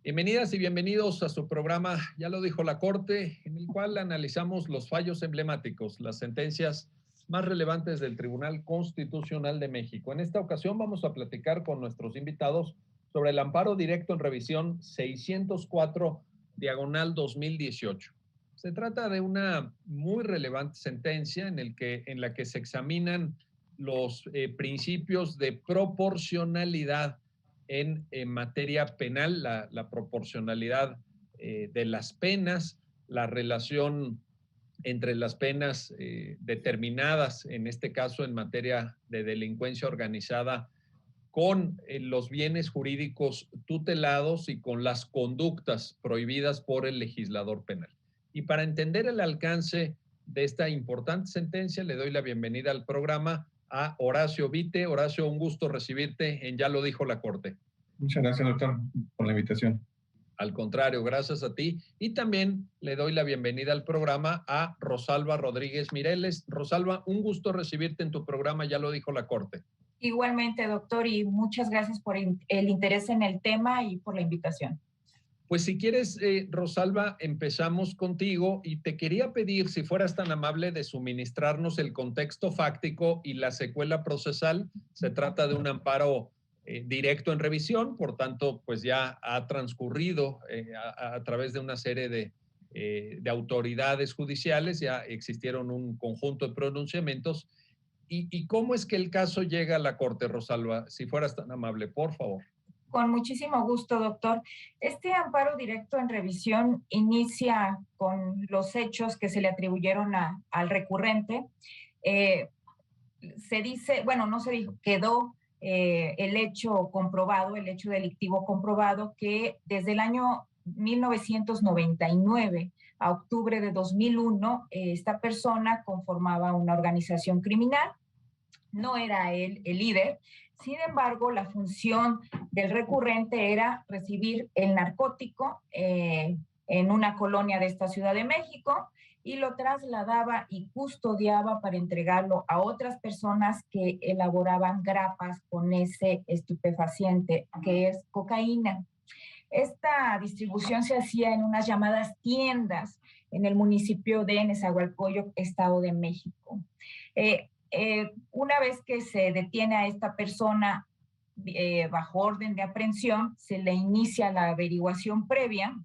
Bienvenidas y bienvenidos a su programa, ya lo dijo la Corte, en el cual analizamos los fallos emblemáticos, las sentencias más relevantes del Tribunal Constitucional de México. En esta ocasión vamos a platicar con nuestros invitados sobre el amparo directo en revisión 604/2018. Se trata de una muy relevante sentencia en la que se examinan los principios de proporcionalidad en materia penal, la proporcionalidad de las penas, la relación entre las penas determinadas, en este caso en materia de delincuencia organizada, con los bienes jurídicos tutelados y con las conductas prohibidas por el legislador penal. Y para entender el alcance de esta importante sentencia, le doy la bienvenida al programa a Horacio Vite. Horacio, un gusto recibirte en Ya lo dijo la Corte. Muchas gracias, doctor, por la invitación. Al contrario, gracias a ti. Y también le doy la bienvenida al programa a Rosalba Rodríguez Mireles. Rosalba, un gusto recibirte en tu programa, Ya lo dijo la Corte. Igualmente, doctor, y muchas gracias por el interés en el tema y por la invitación. Pues si quieres, Rosalba, empezamos contigo y te quería pedir si fueras tan amable de suministrarnos el contexto fáctico y la secuela procesal. Se trata de un amparo directo en revisión, por tanto, pues ya ha transcurrido a través de una serie de autoridades judiciales, ya existieron un conjunto de pronunciamientos. ¿Y cómo es que el caso llega a la Corte, Rosalba? Si fueras tan amable, por favor. Con muchísimo gusto, doctor. Este amparo directo en revisión inicia con los hechos que se le atribuyeron al recurrente. Se dice, bueno, no se dijo, quedó el hecho comprobado, el hecho delictivo comprobado, que desde el año 1999 a octubre de 2001, esta persona conformaba una organización criminal. No era él el líder. Sin embargo, la función del recurrente era recibir el narcótico en una colonia de esta Ciudad de México y lo trasladaba y custodiaba para entregarlo a otras personas que elaboraban grapas con ese estupefaciente, que es cocaína. Esta distribución se hacía en unas llamadas tiendas en el municipio de Nezahualcóyotl, Estado de México. Una vez que se detiene a esta persona bajo orden de aprehensión, se le inicia la averiguación previa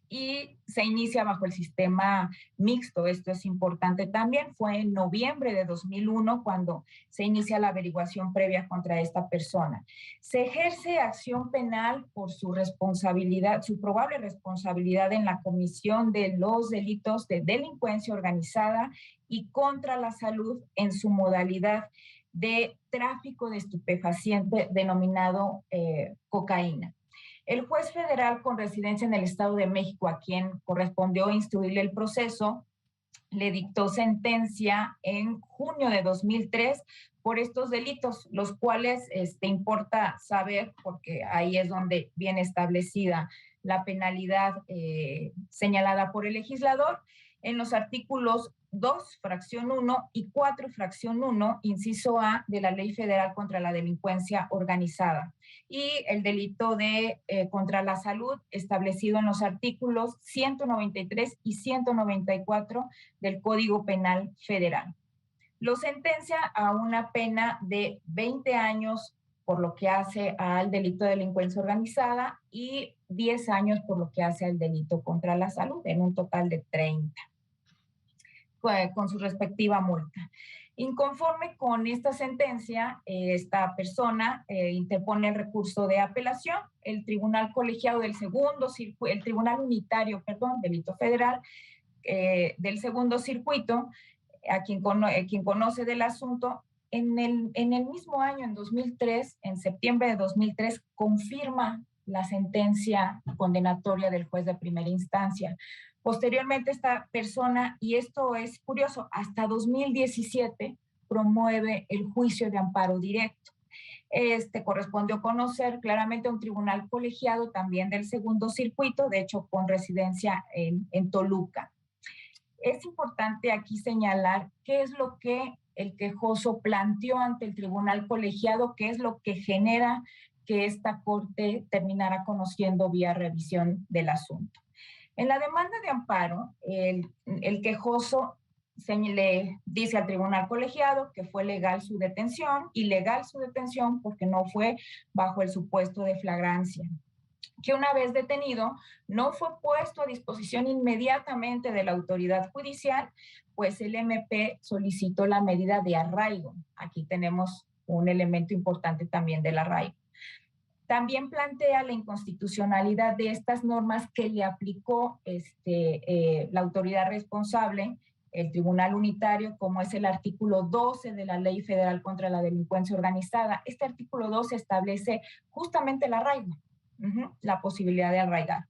y se inicia bajo el sistema mixto. Esto es importante también. Fue en noviembre de 2001 cuando se inicia la averiguación previa contra esta persona. Se ejerce acción penal por su responsabilidad, su probable responsabilidad en la comisión de los delitos de delincuencia organizada y contra la salud en su modalidad de tráfico de estupefaciente denominado cocaína. El juez federal con residencia en el Estado de México, a quien correspondió instruirle el proceso, le dictó sentencia en junio de 2003 por estos delitos, los cuales importa saber, porque ahí es donde viene establecida la penalidad señalada por el legislador, en los artículos 2, fracción 1 y 4, fracción 1, inciso A de la Ley Federal contra la Delincuencia Organizada y el delito de contra la salud establecido en los artículos 193 y 194 del Código Penal Federal. Lo sentencia a una pena de 20 años por lo que hace al delito de delincuencia organizada y 10 años por lo que hace al delito contra la salud, en un total de 30. Con su respectiva multa. Inconforme con esta sentencia, esta persona interpone el recurso de apelación. El Tribunal Colegiado del Segundo Circuito, el Tribunal Unitario, Delito Federal del Segundo Circuito, a quien conoce del asunto, en el mismo año, en 2003, en septiembre de 2003, confirma la sentencia condenatoria del juez de primera instancia. Posteriormente, esta persona, y esto es curioso, hasta 2017 promueve el juicio de amparo directo. Correspondió conocer claramente a un tribunal colegiado también del Segundo Circuito, de hecho con residencia en Toluca. Es importante aquí señalar qué es lo que el quejoso planteó ante el tribunal colegiado, qué es lo que genera que esta Corte terminara conociendo vía revisión del asunto. En la demanda de amparo, el quejoso le dice al tribunal colegiado que fue legal su detención, ilegal su detención porque no fue bajo el supuesto de flagrancia, que una vez detenido no fue puesto a disposición inmediatamente de la autoridad judicial, pues el MP solicitó la medida de arraigo. Aquí tenemos un elemento importante también del arraigo. También plantea la inconstitucionalidad de estas normas que le aplicó la autoridad responsable, el Tribunal Unitario, como es el artículo 12 de la Ley Federal contra la Delincuencia Organizada. Este artículo 12 establece justamente el arraigo, la posibilidad de arraigar.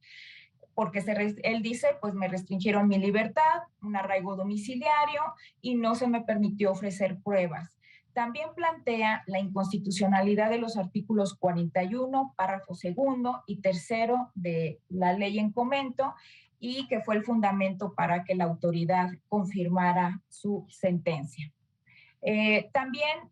Porque él dice, pues me restringieron mi libertad, un arraigo domiciliario y no se me permitió ofrecer pruebas. También plantea la inconstitucionalidad de los artículos 41, párrafo segundo y tercero de la ley en comento, y que fue el fundamento para que la autoridad confirmara su sentencia. También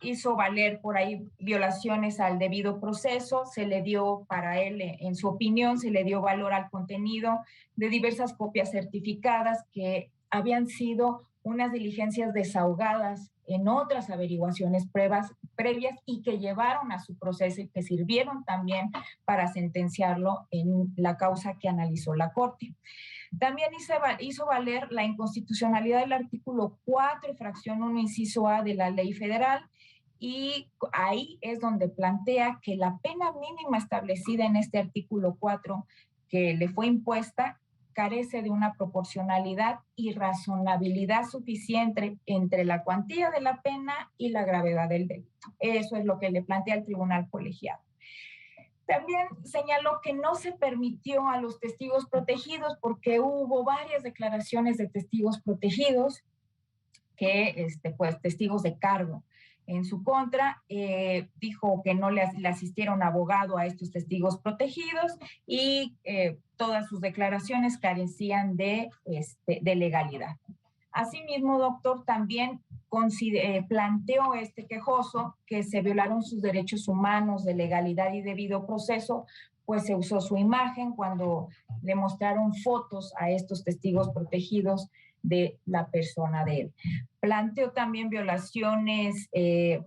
hizo valer por ahí violaciones al debido proceso, se le dio para él, en su opinión, se le dio valor al contenido de diversas copias certificadas que habían sido unas diligencias desahogadas en otras averiguaciones previas y que llevaron a su proceso y que sirvieron también para sentenciarlo en la causa que analizó la Corte. También hizo valer la inconstitucionalidad del artículo 4, fracción 1, inciso A de la Ley Federal, y ahí es donde plantea que la pena mínima establecida en este artículo 4 que le fue impuesta carece de una proporcionalidad y razonabilidad suficiente entre la cuantía de la pena y la gravedad del delito. Eso es lo que le plantea el tribunal colegiado. También señaló que no se permitió a los testigos protegidos porque hubo varias declaraciones de testigos protegidos que, pues, testigos de cargo en su contra, dijo que no le asistieron abogado a estos testigos protegidos y todas sus declaraciones carecían de legalidad. Asimismo, doctor, también planteó este quejoso que se violaron sus derechos humanos de legalidad y debido proceso, pues se usó su imagen cuando le mostraron fotos a estos testigos protegidos de la persona de él. Planteó también violaciones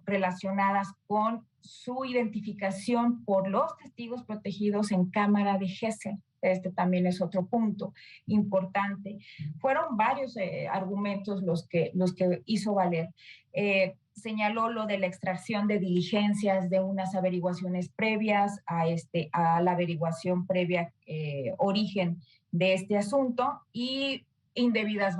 relacionadas con su identificación por los testigos protegidos en cámara de Gesell. Este también es otro punto importante. Fueron varios argumentos los que hizo valer. Señaló lo de la extracción de diligencias de unas averiguaciones previas a la averiguación previa origen de este asunto y indebida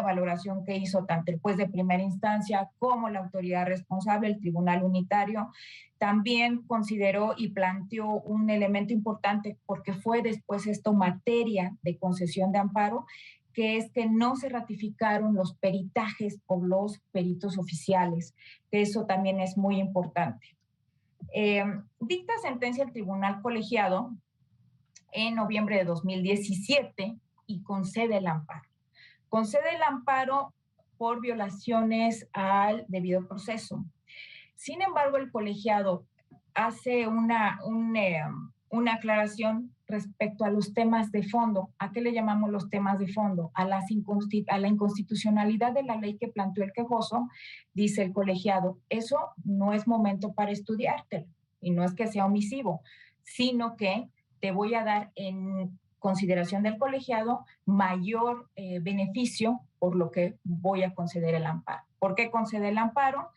valoración que hizo tanto el juez de primera instancia como la autoridad responsable, el Tribunal Unitario. También consideró y planteó un elemento importante porque fue después esto materia de concesión de amparo, que es que no se ratificaron los peritajes por los peritos oficiales. Eso también es muy importante. Dicta sentencia el tribunal colegiado en noviembre de 2017 y concede el amparo. Concede el amparo por violaciones al debido proceso. Sin embargo, el colegiado hace una aclaración respecto a los temas de fondo. ¿A qué le llamamos los temas de fondo? A la inconstitucionalidad de la ley que planteó el quejoso, dice el colegiado, eso no es momento para estudiártelo, y no es que sea omisivo, sino que te voy a dar en consideración del colegiado mayor beneficio por lo que voy a conceder el amparo. ¿Por qué concede el amparo?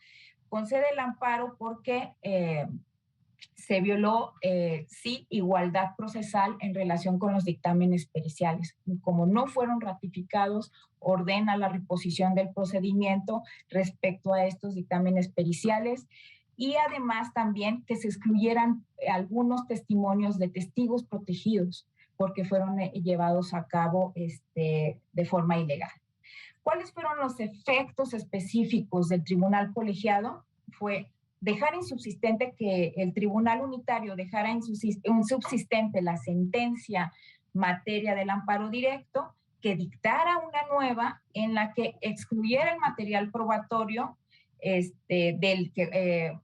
Concede el amparo porque se violó, sí, igualdad procesal en relación con los dictámenes periciales. Como no fueron ratificados, ordena la reposición del procedimiento respecto a estos dictámenes periciales y además también que se excluyeran algunos testimonios de testigos protegidos porque fueron llevados a cabo de forma ilegal. ¿Cuáles fueron los efectos específicos del tribunal colegiado? Fue dejar insubsistente que el tribunal unitario dejara insubsistente la sentencia materia del amparo directo, que dictara una nueva en la que excluyera el material probatorio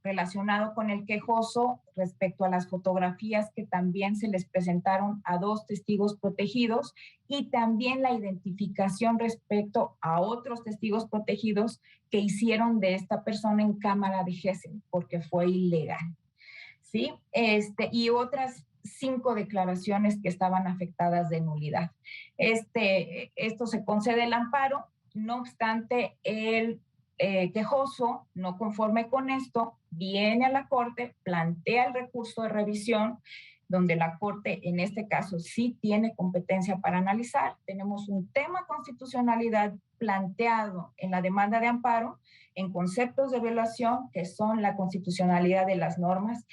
relacionado con el quejoso respecto a las fotografías que también se les presentaron a 2 testigos protegidos y también la identificación respecto a otros testigos protegidos que hicieron de esta persona en cámara de Gesell porque fue ilegal, ¿sí? Y otras 5 declaraciones que estaban afectadas de nulidad. Esto se concede el amparo, no obstante, el quejoso, no conforme con esto, viene a la Corte, plantea el recurso de revisión, donde la Corte, en este caso, sí tiene competencia para analizar. Tenemos un tema constitucionalidad planteado en la demanda de amparo en conceptos de violación, que son la constitucionalidad de las normas.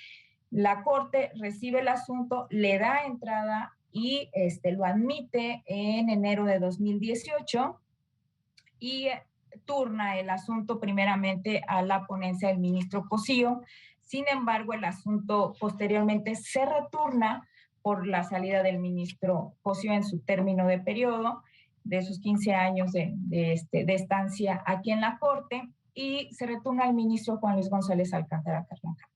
La Corte recibe el asunto, le da entrada y lo admite en enero de 2018 y turna el asunto primeramente a la ponencia del ministro Cosío. Sin embargo, el asunto posteriormente se returna por la salida del ministro Cosío en su término de periodo, de sus 15 años de estancia aquí en la Corte, y se retorna al ministro Juan Luis González Alcántara Carranca.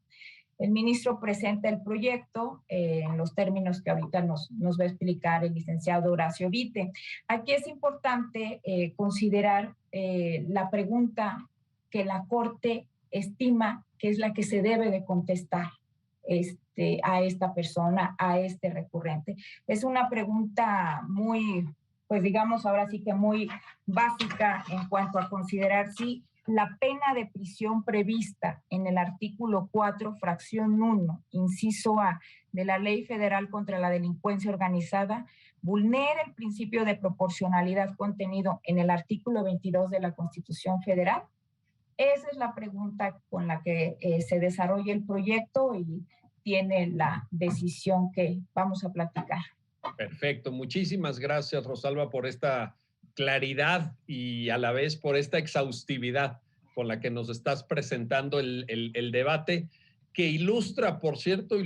El ministro presenta el proyecto en los términos que ahorita nos va a explicar el licenciado Horacio Vite. Aquí es importante considerar la pregunta que la Corte estima que es la que se debe de contestar a esta persona, a este recurrente. Es una pregunta muy, pues digamos ahora sí que muy básica en cuanto a considerar si la pena de prisión prevista en el artículo 4, fracción 1, inciso A, de la Ley Federal contra la Delincuencia Organizada, vulnera el principio de proporcionalidad contenido en el artículo 22 de la Constitución Federal. Esa es la pregunta con la que se desarrolla el proyecto y tiene la decisión que vamos a platicar. Perfecto. Muchísimas gracias, Rosalba, por esta claridad y a la vez por esta exhaustividad con la que nos estás presentando el debate, que ilustra, por cierto,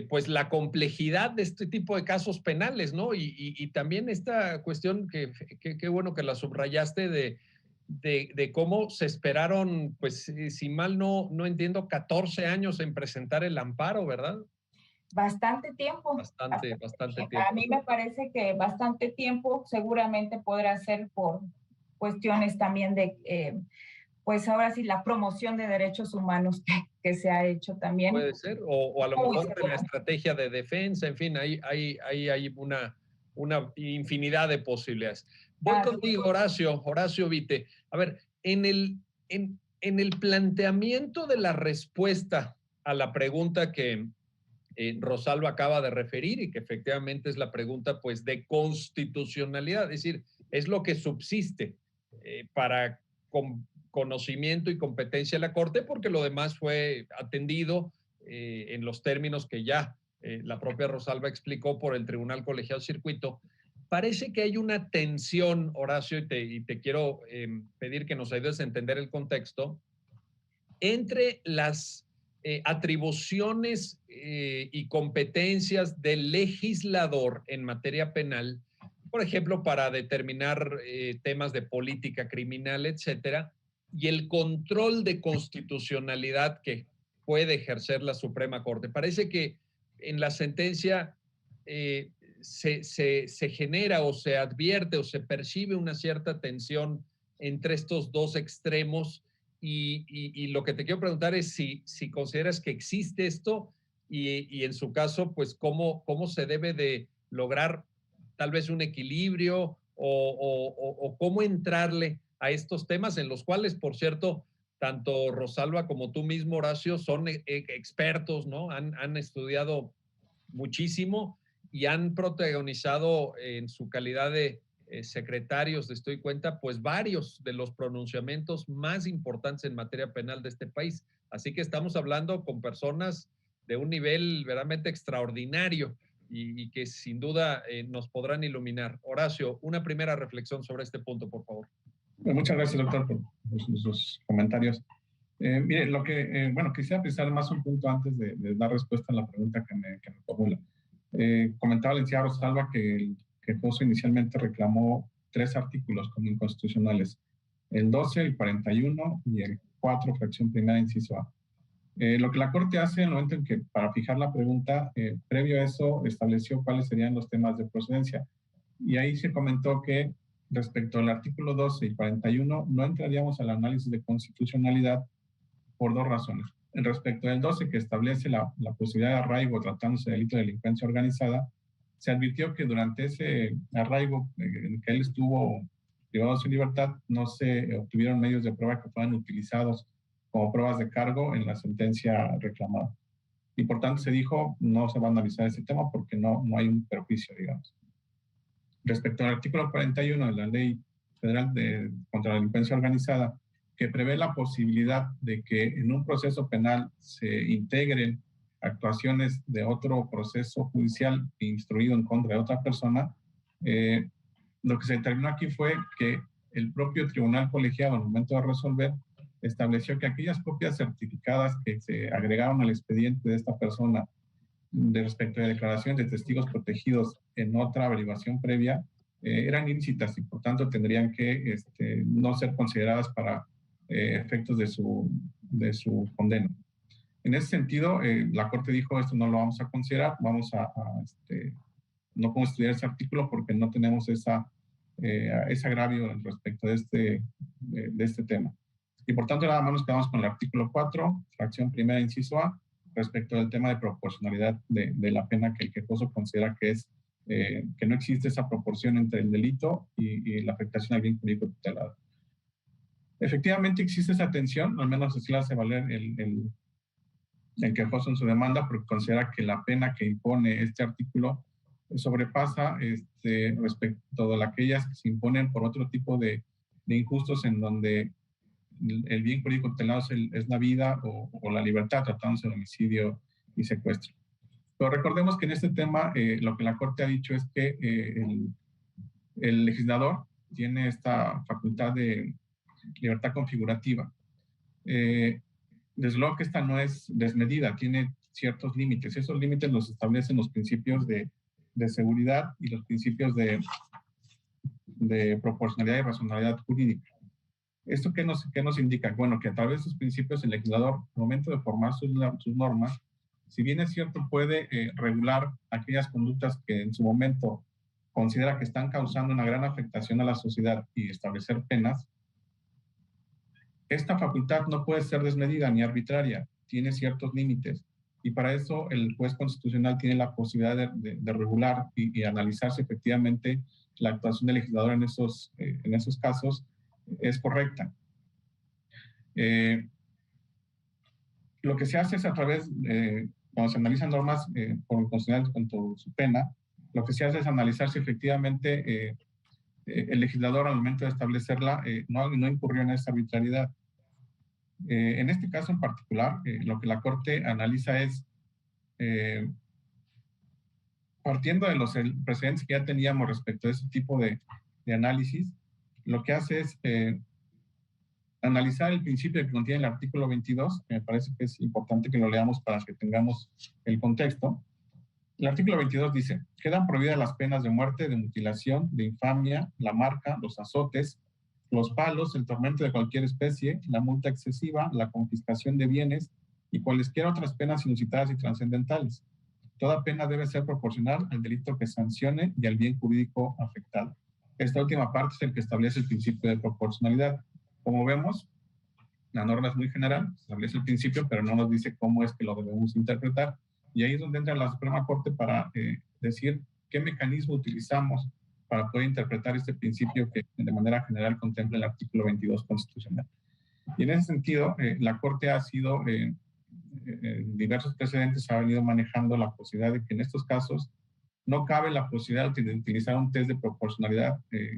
pues la complejidad de este tipo de casos penales, ¿no? Y también esta cuestión que qué bueno que la subrayaste de cómo se esperaron, pues si mal no entiendo, 14 años en presentar el amparo, ¿verdad? Bastante tiempo. Bastante tiempo. A mí me parece que bastante tiempo, seguramente podrá ser por cuestiones también de, pues ahora sí, la promoción de derechos humanos que se ha hecho también. Puede ser, o a lo mejor de la estrategia de defensa, en fin, hay una infinidad de posibilidades. Voy contigo, Horacio Vite. A ver, en el planteamiento de la respuesta a la pregunta que Rosalba acaba de referir y que efectivamente es la pregunta pues de constitucionalidad, es decir, es lo que subsiste para conocimiento y competencia de la Corte, porque lo demás fue atendido en los términos que ya la propia Rosalba explicó por el Tribunal Colegiado Circuito. Parece que hay una tensión, Horacio, y te quiero pedir que nos ayudes a entender el contexto, entre las atribuciones y competencias del legislador en materia penal, por ejemplo, para determinar temas de política criminal, etcétera, y el control de constitucionalidad que puede ejercer la Suprema Corte. Parece que en la sentencia se genera o se advierte o se percibe una cierta tensión entre estos dos extremos. Y lo que te quiero preguntar es si consideras que existe esto y en su caso, pues cómo se debe de lograr tal vez un equilibrio o cómo entrarle a estos temas en los cuales, por cierto, tanto Rosalba como tú mismo, Horacio, son expertos, ¿no? Han estudiado muchísimo y han protagonizado en su calidad de secretarios, estoy cuenta, pues varios de los pronunciamientos más importantes en materia penal de este país. Así que estamos hablando con personas de un nivel verdaderamente extraordinario y que sin duda nos podrán iluminar. Horacio, una primera reflexión sobre este punto, por favor. Bueno, muchas gracias, doctor, por sus comentarios. Mire, bueno, quisiera precisar más un punto antes de dar respuesta a la pregunta que me formula. Comentaba el licenciado Rosalba que el quejoso inicialmente reclamó 3 artículos como inconstitucionales. el 12, el 41 y el 4, fracción primera, inciso A. Lo que la Corte hace en el momento en que, para fijar la pregunta, previo a eso, estableció cuáles serían los temas de procedencia. Y ahí se comentó que respecto al artículo 12 y 41 no entraríamos al análisis de constitucionalidad por dos razones. Respecto del 12, que establece la posibilidad de arraigo tratándose de delito de delincuencia organizada, se advirtió que durante ese arraigo en que él estuvo privado de su libertad, no se obtuvieron medios de prueba que fueran utilizados como pruebas de cargo en la sentencia reclamada. Y por tanto se dijo, no se va a analizar ese tema porque no hay un perjuicio, digamos. Respecto al artículo 41 de la Ley Federal contra la Delincuencia Organizada, que prevé la posibilidad de que en un proceso penal se integren actuaciones de otro proceso judicial instruido en contra de otra persona, lo que se determinó aquí fue que el propio tribunal colegiado, al momento de resolver, estableció que aquellas copias certificadas que se agregaron al expediente de esta persona de respecto de declaraciones de testigos protegidos en otra averiguación previa eran ilícitas y por tanto tendrían que no ser consideradas para efectos de su condena. En ese sentido, la Corte dijo, esto no lo vamos a considerar, no podemos estudiar ese artículo porque no tenemos ese agravio respecto de este tema. Y por tanto, nada más nos quedamos con el artículo 4, fracción primera, inciso A, respecto del tema de proporcionalidad de la pena que el quejoso considera que no existe esa proporción entre el delito y la afectación al bien jurídico tutelado. Efectivamente existe esa tensión, al menos así la hace valer el quejoso en su demanda, porque considera que la pena que impone este artículo sobrepasa respecto de aquellas que se imponen por otro tipo de injustos en donde el bien jurídico tutelado es la vida o la libertad, tratándose de homicidio y secuestro. Pero recordemos que en este tema lo que la Corte ha dicho es que el legislador tiene esta facultad de libertad configurativa. Desde luego que esta no es desmedida, tiene ciertos límites. Esos límites los establecen los principios de seguridad y los principios de proporcionalidad y razonabilidad jurídica. ¿Esto qué nos indica? Bueno, que a través de esos principios el legislador, al momento de formar sus normas, si bien es cierto, puede regular aquellas conductas que en su momento considera que están causando una gran afectación a la sociedad y establecer penas, esta facultad no puede ser desmedida ni arbitraria, tiene ciertos límites. Y para eso el juez constitucional tiene la posibilidad de regular y analizar si efectivamente la actuación del legislador en esos casos es correcta. Lo que se hace es a través, cuando se analizan normas por el constitucional contra su pena, lo que se hace es analizar si efectivamente el legislador al momento de establecerla no incurrió en esa arbitrariedad. En este caso en particular, lo que la Corte analiza es, partiendo de los precedentes que ya teníamos respecto a ese tipo de análisis, lo que hace es analizar el principio que contiene el artículo 22, que me parece que es importante que lo leamos para que tengamos el contexto. El artículo 22 dice, quedan prohibidas las penas de muerte, de mutilación, de infamia, la marca, los azotes, los palos, el tormento de cualquier especie, la multa excesiva, la confiscación de bienes y cualesquiera otras penas inusitadas y trascendentales. Toda pena debe ser proporcional al delito que sancione y al bien jurídico afectado. Esta última parte es el que establece el principio de proporcionalidad. Como vemos, la norma es muy general, establece el principio, pero no nos dice cómo es que lo debemos interpretar. Y ahí es donde entra la Suprema Corte para decir qué mecanismo utilizamos para poder interpretar este principio que de manera general contempla el artículo 22 constitucional. Y en ese sentido, la Corte ha sido, diversos precedentes ha venido manejando la posibilidad de que en estos casos no cabe la posibilidad de utilizar un test de proporcionalidad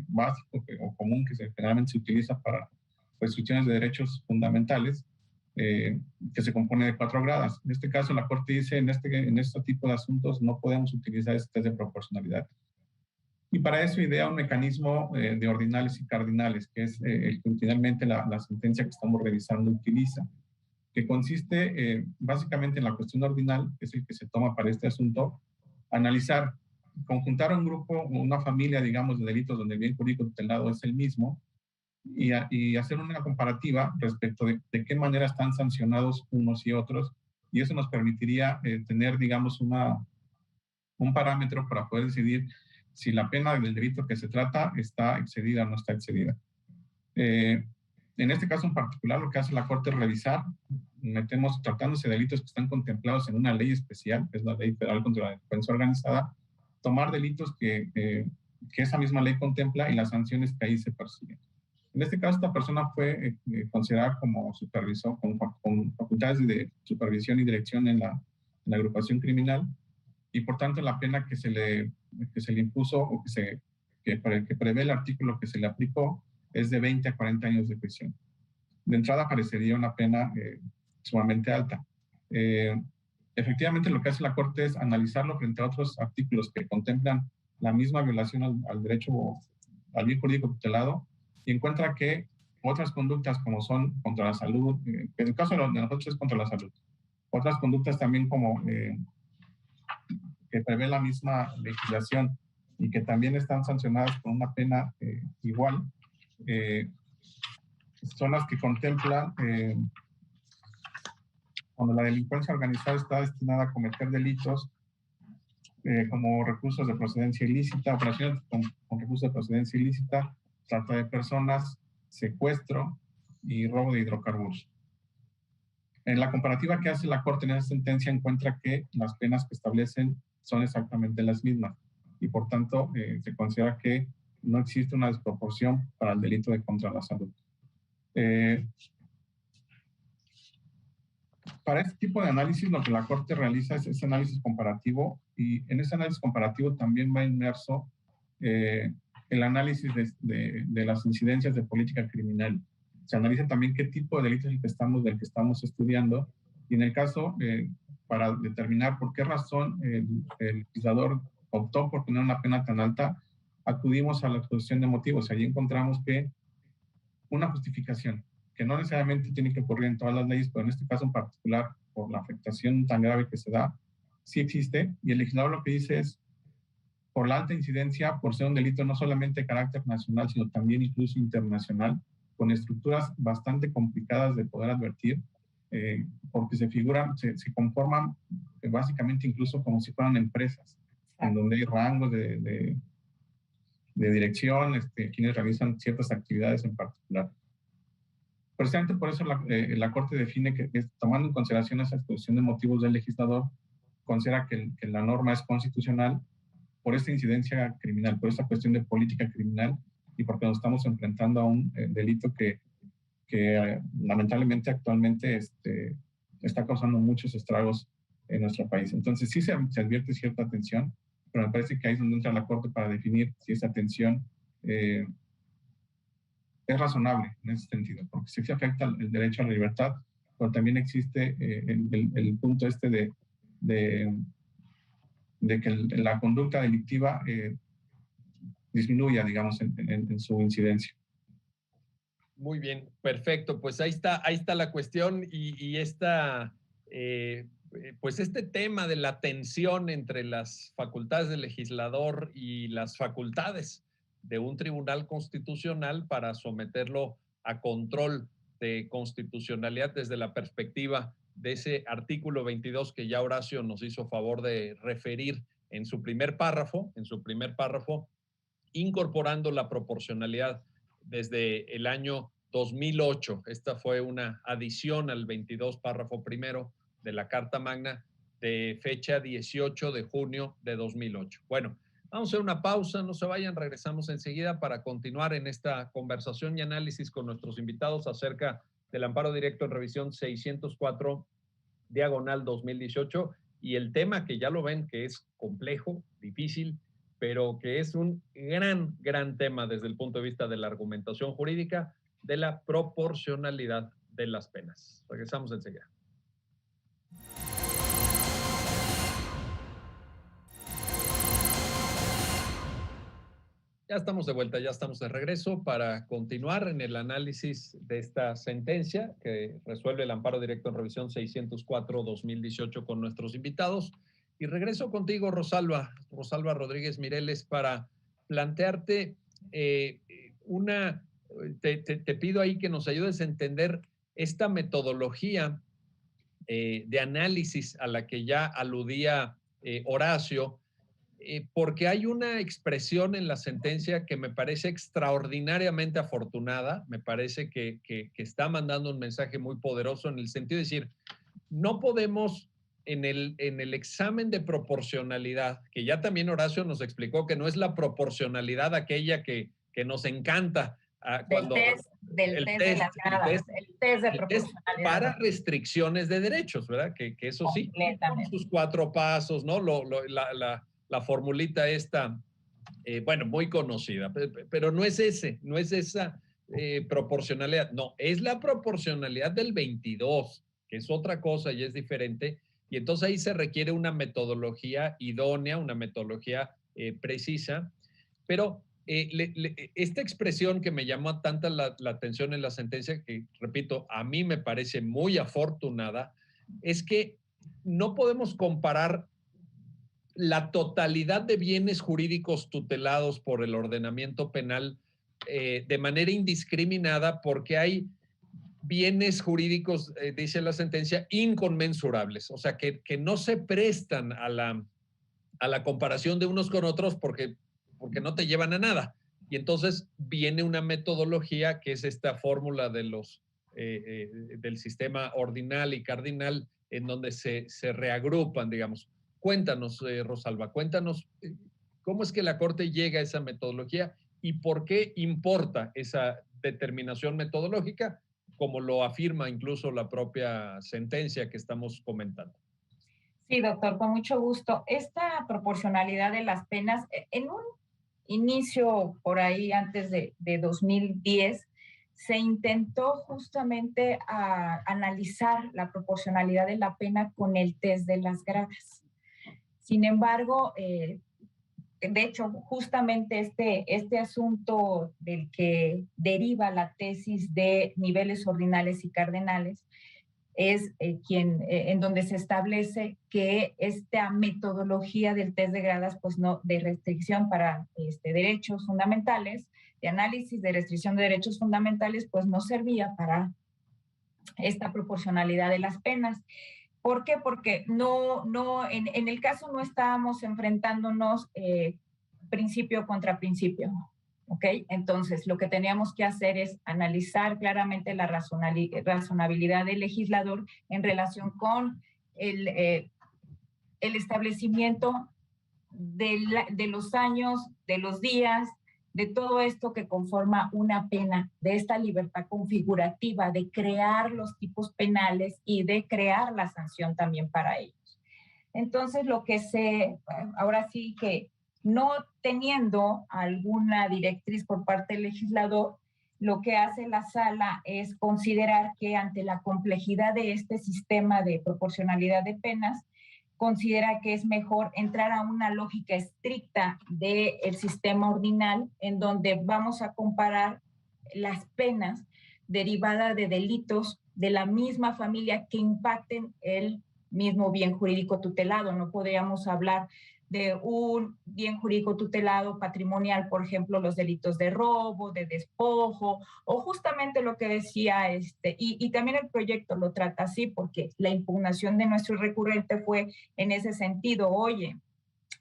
básico o común que generalmente se utiliza para restricciones de derechos fundamentales, que se compone de 4 grados. En este caso, la Corte dice, en este tipo de asuntos no podemos utilizar este test de proporcionalidad. Y para eso idea un mecanismo de ordinales y cardinales, que es el que finalmente la sentencia que estamos revisando utiliza, que consiste básicamente en la cuestión ordinal, que es el que se toma para este asunto, analizar, conjuntar un grupo, una familia, digamos, de delitos donde el bien jurídico tutelado es el mismo, y hacer una comparativa respecto de qué manera están sancionados unos y otros, y eso nos permitiría tener, digamos, un parámetro para poder decidir si la pena del delito que se trata está excedida o no está excedida. En este caso en particular, lo que hace la Corte es revisar, tratándose de delitos que están contemplados en una ley especial, que es la Ley Federal contra la Delincuencia Organizada, tomar delitos que esa misma ley contempla y las sanciones que ahí se persiguen. En este caso, esta persona fue considerada como supervisor, con facultades de supervisión y dirección en la agrupación criminal, y por tanto la pena que se le impuso o que prevé el artículo que se le aplicó es de 20 a 40 años de prisión. De entrada parecería una pena sumamente alta. Efectivamente, lo que hace la Corte es analizarlo frente a otros artículos que contemplan la misma violación al derecho, al bien jurídico tutelado, y encuentra que otras conductas como son contra la salud, en el caso de nosotros es contra la salud, otras conductas también como que prevé la misma legislación y que también están sancionadas con una pena igual, son las que contemplan cuando la delincuencia organizada está destinada a cometer delitos como recursos de procedencia ilícita, operaciones con recursos de procedencia ilícita, trata de personas, secuestro y robo de hidrocarburos. En la comparativa que hace la Corte en esa sentencia encuentra que las penas que establecen son exactamente las mismas y por tanto se considera que no existe una desproporción para el delito de contra la salud. Para este tipo de análisis lo que la Corte realiza es ese análisis comparativo, y en ese análisis comparativo también va inmerso el análisis de las incidencias de política criminal. Se analiza también qué tipo de delito es del que estamos estudiando, y en el caso, para determinar por qué razón el legislador optó por poner una pena tan alta, acudimos a la exposición de motivos. Allí encontramos que una justificación, que no necesariamente tiene que ocurrir en todas las leyes, pero en este caso en particular, por la afectación tan grave que se da, sí existe, y el legislador lo que dice es, por la alta incidencia, por ser un delito no solamente de carácter nacional, sino también incluso internacional, con estructuras bastante complicadas de poder advertir, porque se conforman básicamente incluso como si fueran empresas, en donde hay rangos de dirección, quienes realizan ciertas actividades en particular. Precisamente por eso la Corte define que, tomando en consideración esa exposición de motivos del legislador, considera que la norma es constitucional por esta incidencia criminal, por esta cuestión de política criminal, y porque nos estamos enfrentando a un delito que lamentablemente actualmente está causando muchos estragos en nuestro país. Entonces sí se advierte cierta atención, pero me parece que ahí es donde entra la Corte para definir si esa atención es razonable en ese sentido, porque sí se afecta el derecho a la libertad, pero también existe el punto de que la conducta delictiva disminuya, digamos, en su incidencia. Muy bien, perfecto. Pues ahí está la cuestión, y pues este tema de la tensión entre las facultades del legislador y las facultades de un tribunal constitucional para someterlo a control de constitucionalidad desde la perspectiva de ese artículo 22 que ya Horacio nos hizo favor de referir en su primer párrafo, incorporando la proporcionalidad desde el año 2008. Esta fue una adición al 22 párrafo primero de la Carta Magna de fecha 18 de junio de 2008. Bueno, vamos a hacer una pausa, no se vayan, regresamos enseguida para continuar en esta conversación y análisis con nuestros invitados acerca del amparo directo en revisión 604/2018, y el tema que ya lo ven que es complejo, difícil, pero que es un gran tema desde el punto de vista de la argumentación jurídica, de la proporcionalidad de las penas. Regresamos enseguida. Ya estamos de vuelta, ya estamos de regreso para continuar en el análisis de esta sentencia que resuelve el amparo directo en revisión 604/2018 con nuestros invitados. Y regreso contigo, Rosalba Rodríguez Mireles, para plantearte te pido ahí que nos ayudes a entender esta metodología de análisis a la que ya aludía Horacio, porque hay una expresión en la sentencia que me parece extraordinariamente afortunada, me parece que está mandando un mensaje muy poderoso en el sentido de decir, no podemos en el examen de proporcionalidad, que ya también Horacio nos explicó que no es la proporcionalidad aquella que nos encanta, cuando del test de las gradas, el test de proporcionalidad. Para restricciones de derechos, ¿verdad? Que eso sí, con sus 4 pasos, ¿no? La formulita esta, bueno, muy conocida, pero no es esa proporcionalidad, no, es la proporcionalidad del 22, que es otra cosa y es diferente, y entonces ahí se requiere una metodología idónea, una metodología precisa, pero esta expresión que me llamó tanta la atención en la sentencia, que repito, a mí me parece muy afortunada, es que no podemos comparar la totalidad de bienes jurídicos tutelados por el ordenamiento penal de manera indiscriminada, porque hay bienes jurídicos, dice la sentencia, inconmensurables, o sea, que no se prestan a la comparación de unos con otros porque no te llevan a nada. Y entonces viene una metodología que es esta fórmula de del sistema ordinal y cardinal, en donde se reagrupan, digamos. Cuéntanos, Rosalba, cuéntanos cómo es que la Corte llega a esa metodología y por qué importa esa determinación metodológica, como lo afirma incluso la propia sentencia que estamos comentando. Sí, doctor, con mucho gusto. Esta proporcionalidad de las penas, en un inicio por ahí antes de 2010, se intentó justamente analizar la proporcionalidad de la pena con el test de las gradas. Sin embargo, de hecho, justamente este asunto del que deriva la tesis de niveles ordinales y cardenales es en donde se establece que esta metodología del test de gradas, pues no, de restricción para derechos fundamentales, de análisis de restricción de derechos fundamentales, pues no servía para esta proporcionalidad de las penas. ¿Por qué? Porque en el caso no estábamos enfrentándonos principio contra principio. ¿Ok? Entonces, lo que teníamos que hacer es analizar claramente la razonabilidad del legislador en relación con el establecimiento de los años, de los días, de todo esto que conforma una pena, de esta libertad configurativa, de crear los tipos penales y de crear la sanción también para ellos. Entonces, ahora sí que no teniendo alguna directriz por parte del legislador, lo que hace la sala es considerar que ante la complejidad de este sistema de proporcionalidad de penas, considera que es mejor entrar a una lógica estricta del sistema ordinal, en donde vamos a comparar las penas derivadas de delitos de la misma familia que impacten el mismo bien jurídico tutelado. No podríamos hablar de un bien jurídico tutelado patrimonial, por ejemplo, los delitos de robo, de despojo, o justamente lo que decía y también el proyecto lo trata así, porque la impugnación de nuestro recurrente fue en ese sentido. Oye,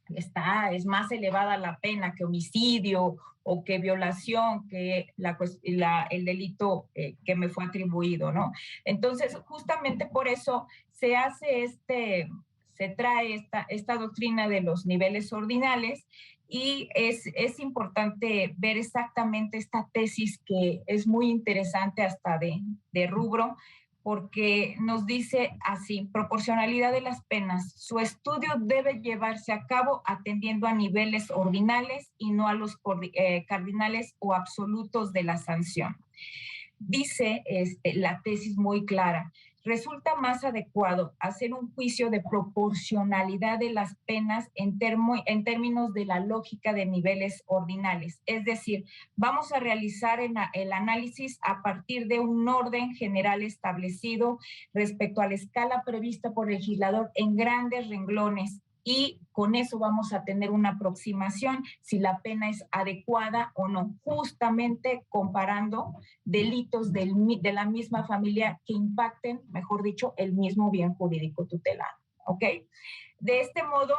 es más elevada la pena que homicidio o que violación, que el delito que me fue atribuido, ¿no? Entonces, justamente por eso se hace se trae esta doctrina de los niveles ordinales, y es importante ver exactamente esta tesis, que es muy interesante hasta de rubro, porque nos dice así: proporcionalidad de las penas. Su estudio debe llevarse a cabo atendiendo a niveles ordinales y no a los cardinales o absolutos de la sanción. Dice la tesis muy clara: resulta más adecuado hacer un juicio de proporcionalidad de las penas en términos de la lógica de niveles ordinales. Es decir, vamos a realizar el análisis a partir de un orden general establecido respecto a la escala prevista por el legislador en grandes renglones, y con eso vamos a tener una aproximación si la pena es adecuada o no, justamente comparando delitos de la misma familia que impacten, mejor dicho, el mismo bien jurídico tutelado, ¿ok? De este modo,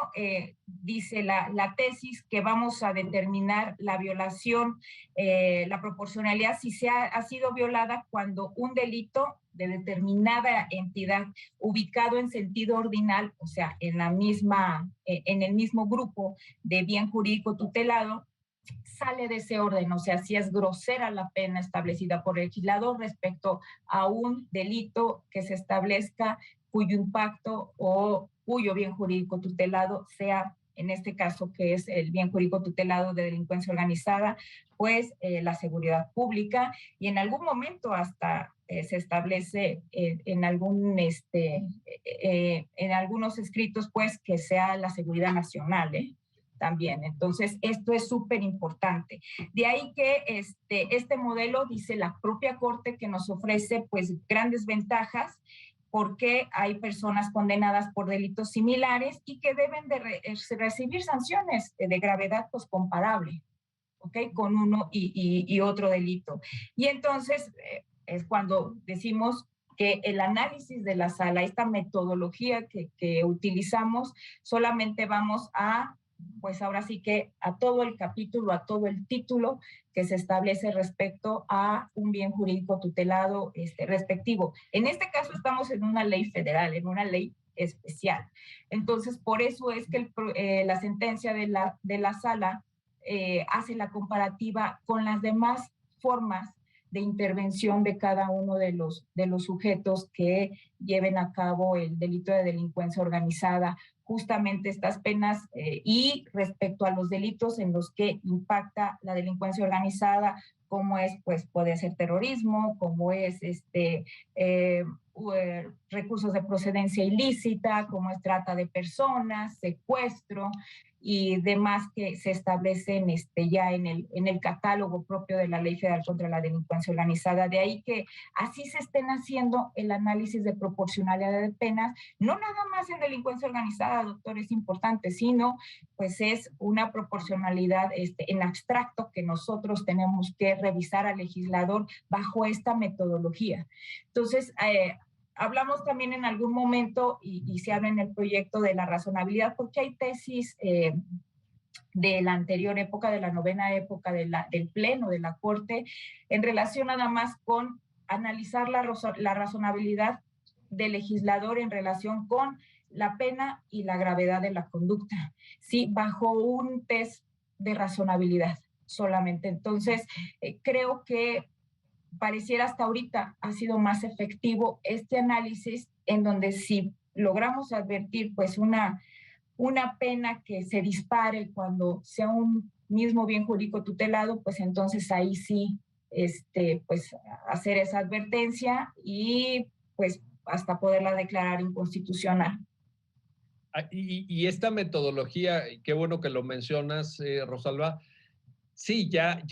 dice la tesis que vamos a determinar la violación, la proporcionalidad si ha sido violada cuando un delito de determinada entidad ubicado en sentido ordinal, o sea, en el mismo grupo de bien jurídico tutelado, sale de ese orden, o sea, si es grosera la pena establecida por el legislador respecto a un delito que se establezca cuyo impacto o cuyo bien jurídico tutelado sea, en este caso, que es el bien jurídico tutelado de delincuencia organizada, pues la seguridad pública, y en algún momento hasta se establece en algunos escritos, pues, que sea la seguridad nacional, también. Entonces, esto es súper importante. De ahí que este modelo, dice la propia Corte, que nos ofrece pues grandes ventajas porque hay personas condenadas por delitos similares y que deben de recibir sanciones de gravedad pues comparable, ¿ok? Con uno y otro delito. Y entonces es cuando decimos que el análisis de la sala, esta metodología que utilizamos, solamente vamos a, pues ahora sí que a todo el capítulo, a todo el título que se establece respecto a un bien jurídico tutelado respectivo. En este caso estamos en una ley federal, en una ley especial. Entonces, por eso es que la sentencia de la sala hace la comparativa con las demás formas de intervención de cada uno de los sujetos que lleven a cabo el delito de delincuencia organizada, justamente estas penas y respecto a los delitos en los que impacta la delincuencia organizada, como es, pues puede ser terrorismo, como es recursos de procedencia ilícita, como es trata de personas, secuestro y demás que se establecen ya en el catálogo propio de la Ley Federal contra la Delincuencia Organizada. De ahí que así se estén haciendo el análisis de proporcionalidad de penas, no nada más en delincuencia organizada, doctor, es importante, sino pues es una proporcionalidad en abstracto que nosotros tenemos que revisar al legislador bajo esta metodología. Entonces, hablamos también en algún momento, y se habla en el proyecto de la razonabilidad, porque hay tesis de la anterior época, de la novena época del Pleno de la Corte, en relación nada más con analizar la razonabilidad del legislador en relación con la pena y la gravedad de la conducta, ¿sí? Bajo un test de razonabilidad solamente. Entonces, creo que pareciera hasta ahorita ha sido más efectivo este análisis, en donde si logramos advertir pues una pena que se dispare cuando sea un mismo bien jurídico tutelado, pues entonces ahí sí pues hacer esa advertencia y pues hasta poderla declarar inconstitucional. Y esta metodología, qué bueno que lo mencionas, Rosalba, sí, ya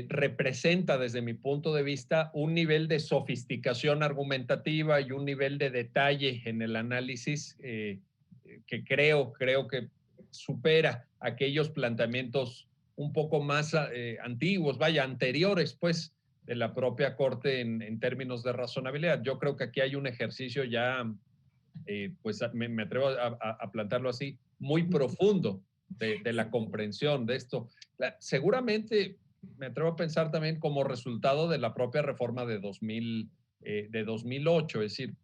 representa desde mi punto de vista un nivel de sofisticación argumentativa y un nivel de detalle en el análisis que creo que supera aquellos planteamientos un poco más antiguos, anteriores, pues, de la propia Corte en términos de razonabilidad. Yo creo que aquí hay un ejercicio ya, pues me atrevo a plantearlo así, muy profundo de la comprensión de esto. Seguramente me atrevo a pensar también como resultado de la propia reforma de 2008, es decir,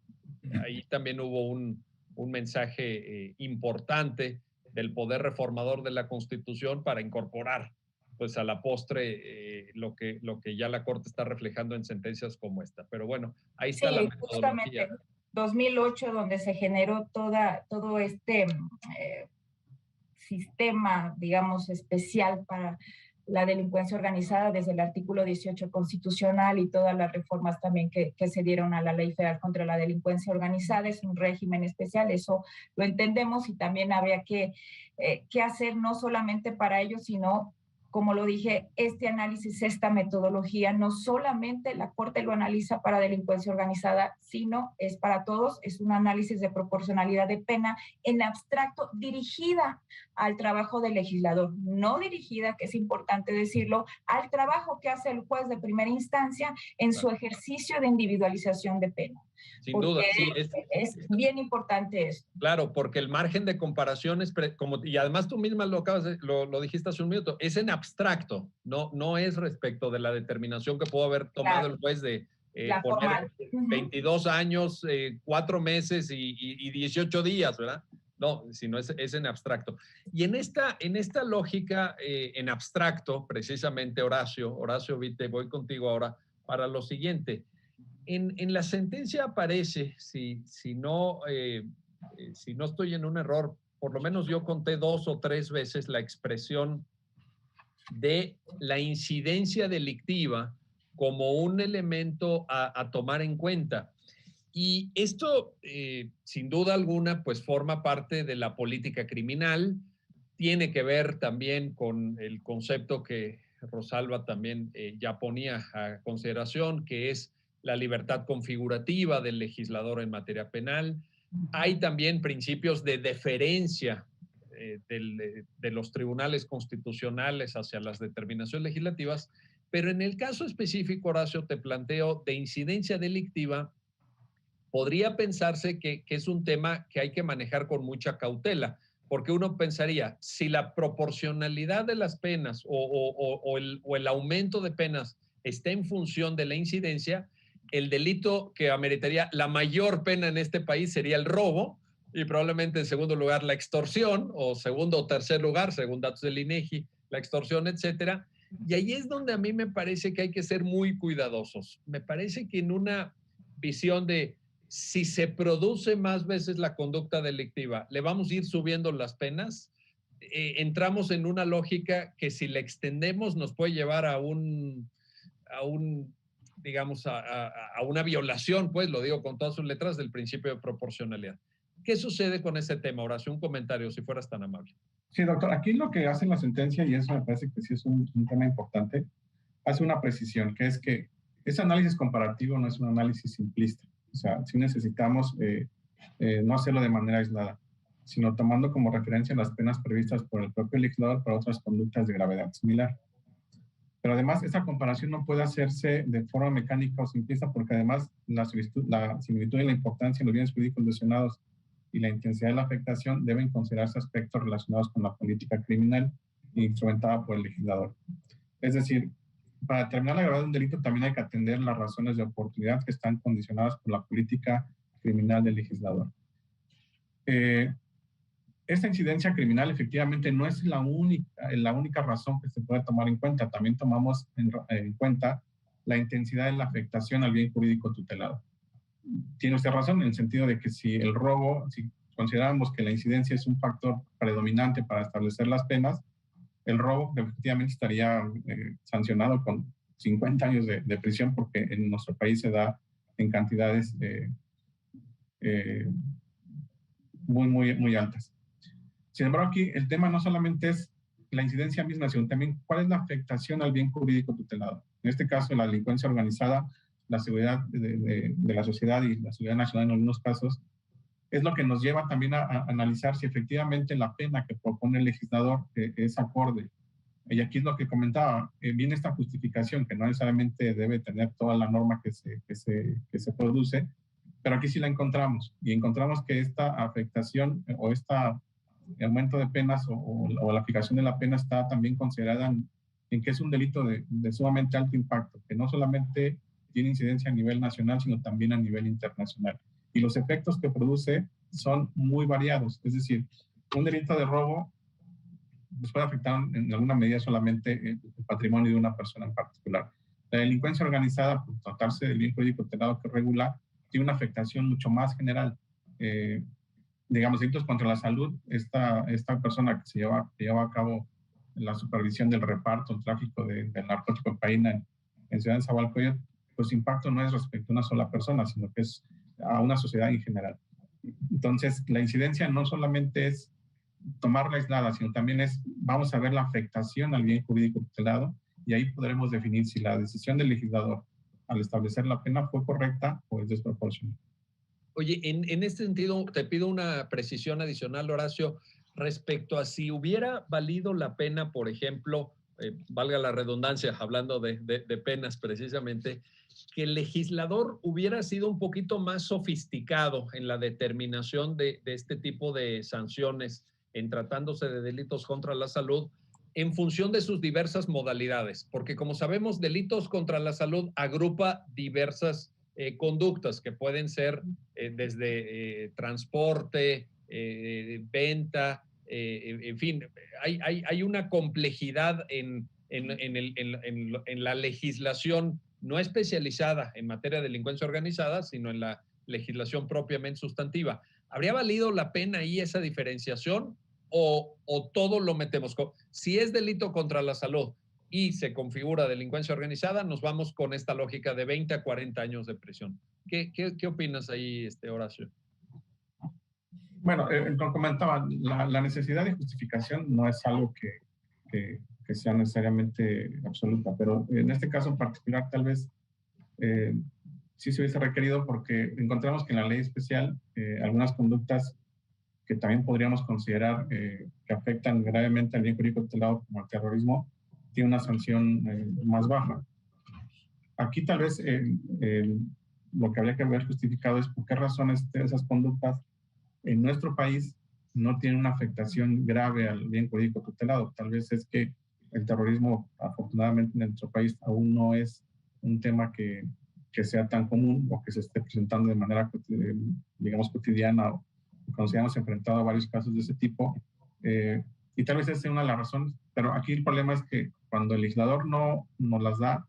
ahí también hubo un mensaje importante del poder reformador de la Constitución para incorporar pues a la postre lo que ya la Corte está reflejando en sentencias como esta. Pero bueno, ahí está la metodología. 2008, donde se generó todo este sistema, digamos, especial para la delincuencia organizada desde el artículo 18 constitucional y todas las reformas también que se dieron a la Ley Federal contra la Delincuencia Organizada. Es un régimen especial, eso lo entendemos, y también habría que hacer no solamente para ellos, sino como lo dije, este análisis, esta metodología, no solamente la Corte lo analiza para delincuencia organizada, sino es para todos, es un análisis de proporcionalidad de pena en abstracto, dirigida al trabajo del legislador, no dirigida, que es importante decirlo, al trabajo que hace el juez de primera instancia en su ejercicio de individualización de pena. Sin duda, sí. Es bien importante esto. Claro, porque el margen de comparación es, y además tú misma lo dijiste hace un minuto, es en abstracto, no es respecto de la determinación que pudo haber tomado el juez de poner 22 años, 4 meses y 18 días, ¿verdad? No, sino es en abstracto. Y en esta lógica en abstracto, precisamente, Horacio, te voy contigo ahora para lo siguiente. En la sentencia aparece, si no estoy en un error, por lo menos yo conté 2 o 3 veces la expresión de la incidencia delictiva como un elemento a tomar en cuenta. Y esto, sin duda alguna, pues forma parte de la política criminal, tiene que ver también con el concepto que Rosalba también ya ponía a consideración, que es la libertad configurativa del legislador en materia penal. Hay también principios de deferencia de los tribunales constitucionales hacia las determinaciones legislativas, pero en el caso específico, Horacio, te planteo de incidencia delictiva, podría pensarse que es un tema que hay que manejar con mucha cautela, porque uno pensaría, si la proporcionalidad de las penas o el aumento de penas está en función de la incidencia, el delito que ameritaría la mayor pena en este país sería el robo, y probablemente en segundo lugar la extorsión, o segundo o tercer lugar, según datos del INEGI, la extorsión, etcétera. Y ahí es donde a mí me parece que hay que ser muy cuidadosos. Me parece que en una visión de si se produce más veces la conducta delictiva, ¿le vamos a ir subiendo las penas? Entramos en una lógica que si la extendemos nos puede llevar a digamos, a una violación, pues lo digo con todas sus letras, del principio de proporcionalidad. ¿Qué sucede con ese tema, Horacio? Un comentario, si fueras tan amable. Sí, doctor, aquí lo que hace la sentencia, y eso me parece que sí es un tema importante, hace una precisión, que es que ese análisis comparativo no es un análisis simplista. O sea, sí necesitamos no hacerlo de manera aislada, sino tomando como referencia las penas previstas por el propio legislador para otras conductas de gravedad similar. Pero además, esa comparación no puede hacerse de forma mecánica o simplista, porque además la similitud y la importancia de los bienes jurídicos lesionados y la intensidad de la afectación deben considerarse aspectos relacionados con la política criminal instrumentada por el legislador. Es decir, para determinar la gravedad de un delito también hay que atender las razones de oportunidad que están condicionadas por la política criminal del legislador. Esta incidencia criminal efectivamente no es la única razón que se puede tomar en cuenta. También tomamos en cuenta la intensidad de la afectación al bien jurídico tutelado. Tiene usted razón en el sentido de que si el robo, si consideramos que la incidencia es un factor predominante para establecer las penas, el robo efectivamente estaría sancionado con 50 años de prisión, porque en nuestro país se da en cantidades muy altas. Sin embargo, aquí el tema no solamente es la incidencia misma, sino también cuál es la afectación al bien jurídico tutelado. En este caso, la delincuencia organizada, la seguridad de la sociedad y la seguridad nacional en algunos casos, es lo que nos lleva también a analizar si efectivamente la pena que propone el legislador es acorde. Y aquí es lo que comentaba, viene esta justificación que no necesariamente debe tener toda la norma que se produce, pero aquí sí la encontramos, y encontramos que esta afectación o este aumento de penas o la aplicación de la pena está también considerada en que es un delito de sumamente alto impacto, que no solamente tiene incidencia a nivel nacional, sino también a nivel internacional. Y los efectos que produce son muy variados. Es decir, un delito de robo pues puede afectar en alguna medida solamente el patrimonio de una persona en particular. La delincuencia organizada, por tratarse del bien jurídico tutelado que regula, tiene una afectación mucho más general. Digamos, delitos contra la salud, esta persona que se lleva a cabo la supervisión del reparto, el tráfico del narcótico de cocaína en Ciudad de Nezahualcóyotl, pues su impacto no es respecto a una sola persona, sino que es a una sociedad en general. Entonces, la incidencia no solamente es tomarla aislada, sino también vamos a ver la afectación al bien jurídico tutelado y ahí podremos definir si la decisión del legislador al establecer la pena fue correcta o es desproporcionada. Oye, en este sentido, te pido una precisión adicional, Horacio, respecto a si hubiera valido la pena, por ejemplo, valga la redundancia, hablando de penas precisamente, que el legislador hubiera sido un poquito más sofisticado en la determinación de este tipo de sanciones en tratándose de delitos contra la salud en función de sus diversas modalidades, porque como sabemos, delitos contra la salud agrupa diversas conductas que pueden ser desde transporte, venta, en fin, hay una complejidad en la legislación no especializada en materia de delincuencia organizada, sino en la legislación propiamente sustantiva. ¿Habría valido la pena ahí esa diferenciación o todo lo metemos? Si es delito contra la salud y se configura delincuencia organizada, nos vamos con esta lógica de 20 a 40 años de prisión. ¿Qué opinas ahí, Horacio? Bueno, como comentaba, la necesidad de justificación no es algo que sea necesariamente absoluta, pero en este caso en particular tal vez sí se hubiese requerido porque encontramos que en la ley especial algunas conductas que también podríamos considerar que afectan gravemente al bien jurídico tutelado como el terrorismo, tiene una sanción más baja. Aquí tal vez lo que habría que haber justificado es por qué razones esas conductas en nuestro país no tienen una afectación grave al bien jurídico tutelado. Tal vez es que el terrorismo, afortunadamente, en nuestro país aún no es un tema que sea tan común o que se esté presentando de manera, digamos, cotidiana o cuando se hayamos enfrentado a varios casos de ese tipo. Y tal vez esa sea una de las razones, pero aquí el problema es que cuando el legislador no nos las da,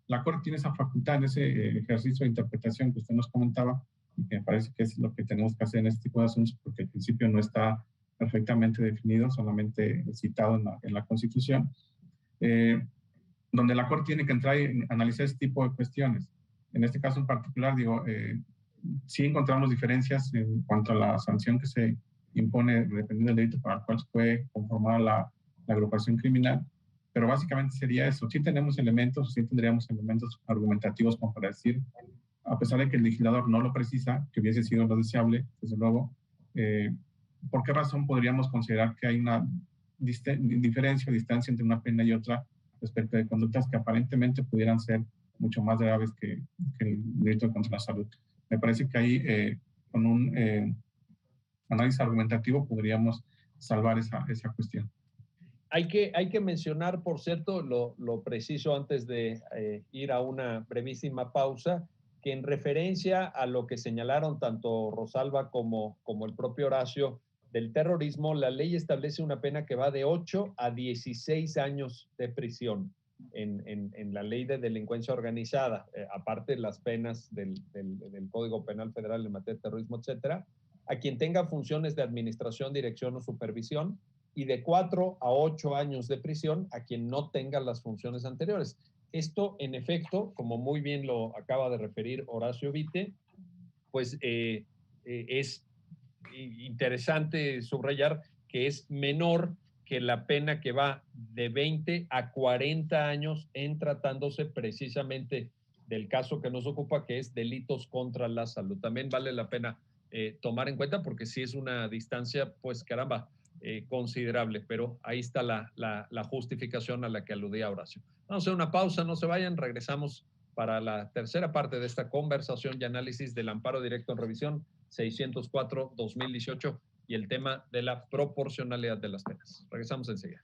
la Corte tiene esa facultad en ese ejercicio de interpretación que usted nos comentaba, y que me parece que es lo que tenemos que hacer en este tipo de asuntos, porque al principio no está perfectamente definido, solamente citado en la Constitución, donde la Corte tiene que entrar y analizar este tipo de cuestiones. En este caso en particular, digo, sí encontramos diferencias en cuanto a la sanción que se impone dependiendo del delito para el cual se puede conformar la agrupación criminal, pero básicamente sería eso. Sí tenemos elementos, sí tendríamos elementos argumentativos como para decir, a pesar de que el legislador no lo precisa, que hubiese sido lo deseable, desde luego, ¿por qué razón podríamos considerar que hay una diferencia o distancia entre una pena y otra respecto de conductas que aparentemente pudieran ser mucho más graves que el delito contra la salud? Me parece que ahí, con un análisis argumentativo, podríamos salvar esa cuestión. Hay que mencionar, por cierto, lo preciso antes de ir a una brevísima pausa, que en referencia a lo que señalaron tanto Rosalba como el propio Horacio del terrorismo, la ley establece una pena que va de 8 a 16 años de prisión en la ley de delincuencia organizada, aparte de las penas del Código Penal Federal en materia de terrorismo, etcétera, a quien tenga funciones de administración, dirección o supervisión, y de 4 a 8 años de prisión a quien no tenga las funciones anteriores. Esto, en efecto, como muy bien lo acaba de referir Horacio Vite, pues es interesante subrayar que es menor que la pena que va de 20 a 40 años en tratándose precisamente del caso que nos ocupa, que es delitos contra la salud. También vale la pena tomar en cuenta porque sí es una distancia, pues caramba, considerable, pero ahí está la justificación a la que aludía Horacio. Vamos a hacer una pausa, no se vayan, regresamos para la tercera parte de esta conversación y análisis del amparo directo en revisión 604-2018 y el tema de la proporcionalidad de las penas. Regresamos enseguida.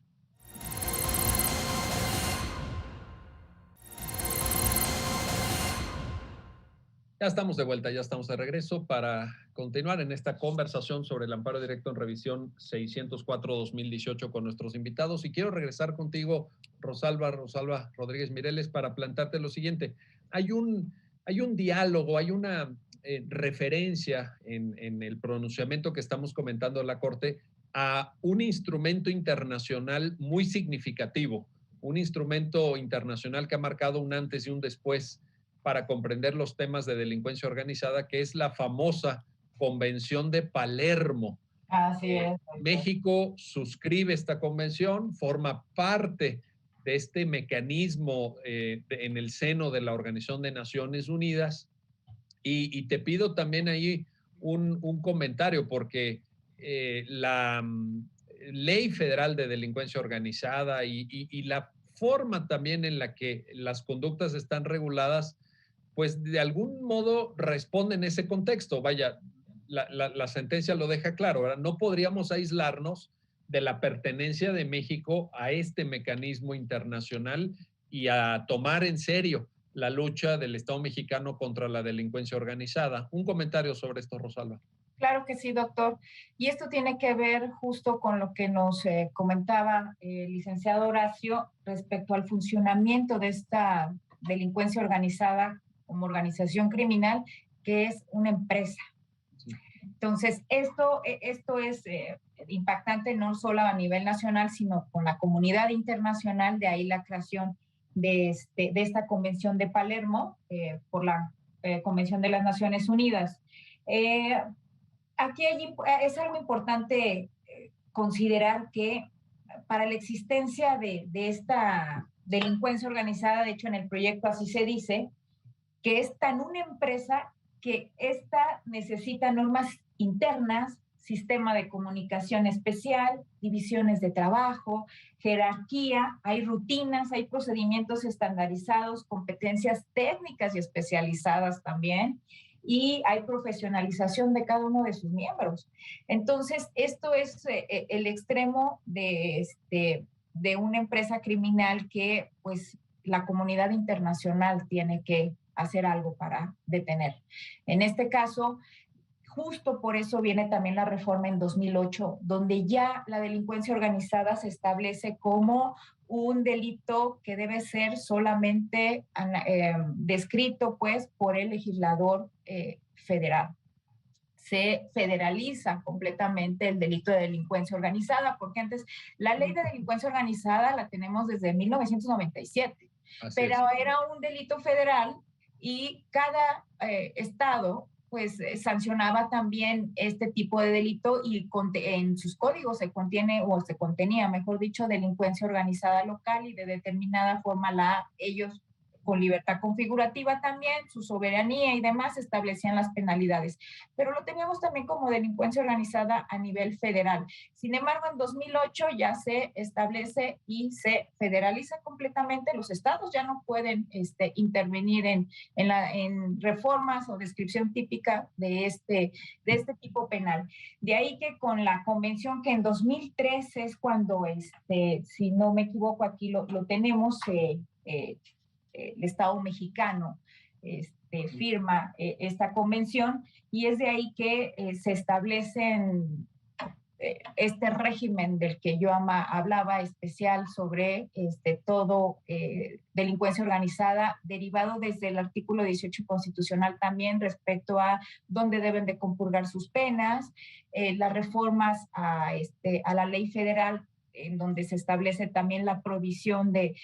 Ya estamos de vuelta, ya estamos de regreso para continuar en esta conversación sobre el amparo directo en revisión 604-2018 con nuestros invitados. Y quiero regresar contigo, Rosalba Rodríguez Mireles, para plantarte lo siguiente. Hay un diálogo, hay una referencia en el pronunciamiento que estamos comentando en la Corte a un instrumento internacional muy significativo, un instrumento internacional que ha marcado un antes y un después para comprender los temas de delincuencia organizada, que es la famosa Convención de Palermo. Así es. México suscribe esta convención, forma parte de este mecanismo en el seno de la Organización de Naciones Unidas. Y te pido también ahí un comentario, porque la Ley Federal de Delincuencia Organizada y la forma también en la que las conductas están reguladas, pues de algún modo responden a ese contexto. Vaya, la sentencia lo deja claro, ¿verdad? No podríamos aislarnos de la pertenencia de México a este mecanismo internacional y a tomar en serio la lucha del Estado mexicano contra la delincuencia organizada. Un comentario sobre esto, Rosalba. Claro que sí, doctor. Y esto tiene que ver justo con lo que nos comentaba el licenciado Horacio respecto al funcionamiento de esta delincuencia organizada como organización criminal, que es una empresa. Sí. Entonces, esto es impactante no solo a nivel nacional, sino con la comunidad internacional, de ahí la creación de esta Convención de Palermo por la Convención de las Naciones Unidas. Aquí es algo importante considerar que para la existencia de esta delincuencia organizada, de hecho en el proyecto así se dice, que es tan una empresa que esta necesita normas internas, sistema de comunicación especial, divisiones de trabajo, jerarquía, hay rutinas, hay procedimientos estandarizados, competencias técnicas y especializadas también, y hay profesionalización de cada uno de sus miembros. Entonces, esto es el extremo de una empresa criminal que, pues, la comunidad internacional tiene que hacer algo para detener. En este caso, justo por eso viene también la reforma en 2008, donde ya la delincuencia organizada se establece como un delito que debe ser solamente descrito, pues, por el legislador federal. Se federaliza completamente el delito de delincuencia organizada, porque antes la ley de delincuencia organizada la tenemos desde 1997, pero era un delito federal y cada estado pues sancionaba también este tipo de delito, y en sus códigos se contenía, mejor dicho, delincuencia organizada local, y de determinada forma ellos, con libertad configurativa también, su soberanía y demás, establecían las penalidades. Pero lo teníamos también como delincuencia organizada a nivel federal. Sin embargo, en 2008 ya se establece y se federaliza completamente. Los estados ya no pueden intervenir en reformas o descripción típica de este tipo penal. De ahí que con la convención, que en 2013 es cuando, si no me equivoco, aquí lo tenemos, el Estado mexicano firma esta convención, y es de ahí que se establecen este régimen del que yo hablaba, especial sobre todo delincuencia organizada, derivado desde el artículo 18 constitucional también respecto a dónde deben de compurgar sus penas, las reformas a la ley federal, en donde se establece también la provisión de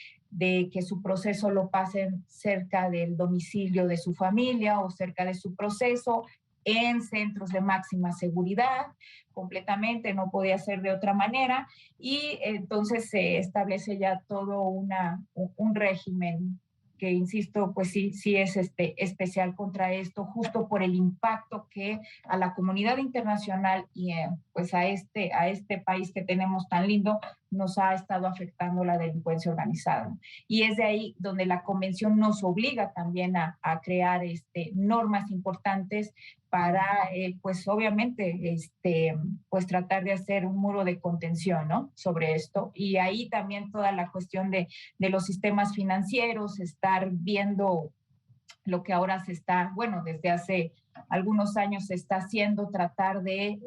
que su proceso lo pasen cerca del domicilio de su familia o cerca de su proceso, en centros de máxima seguridad, completamente, no podía ser de otra manera, y entonces se establece ya todo un régimen que, insisto, pues sí es especial contra esto, justo por el impacto que a la comunidad internacional y pues a este país que tenemos tan lindo nos ha estado afectando la delincuencia organizada. Y es de ahí donde la convención nos obliga también a crear normas importantes para, pues obviamente, pues tratar de hacer un muro de contención, ¿no?, sobre esto. Y ahí también toda la cuestión de los sistemas financieros, estar viendo lo que ahora se está, bueno, desde hace algunos años se está haciendo, tratar de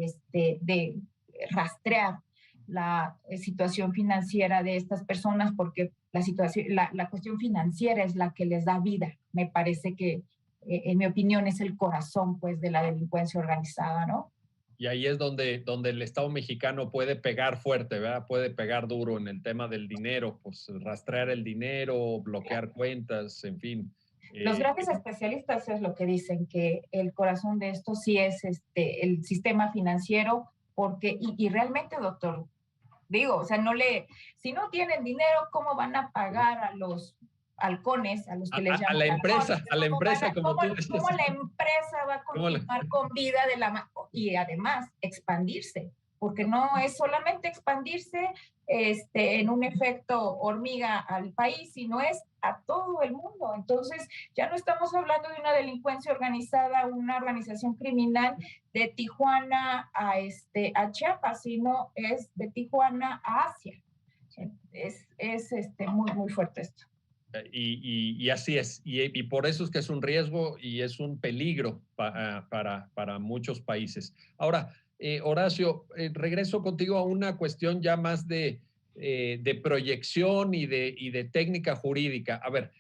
rastrear la situación financiera de estas personas, porque la cuestión financiera es la que les da vida. Me parece que, en mi opinión, es el corazón, pues, de la delincuencia organizada, ¿no? Y ahí es donde el Estado mexicano puede pegar fuerte, ¿verdad? Puede pegar duro en el tema del dinero, pues rastrear el dinero, bloquear cuentas, en fin. Los grandes especialistas es lo que dicen, que el corazón de esto sí es el sistema financiero, porque, y realmente, doctor, digo, o sea, si no tienen dinero, ¿cómo van a pagar a los halcones, a los que les llaman a la empresa, halcones? a la empresa, como tú decías. ¿Cómo la empresa va a continuar con vida y además expandirse? Porque no es solamente expandirse en un efecto hormiga al país, sino es a todo el mundo. Entonces, ya no estamos hablando de una delincuencia organizada, una organización criminal de Tijuana a Chiapas, sino es de Tijuana a Asia. Es muy, muy fuerte esto. Y así es, y por eso es que es un riesgo y es un peligro para muchos países. Ahora, Horacio, regreso contigo a una cuestión ya más de proyección y de técnica jurídica. A ver,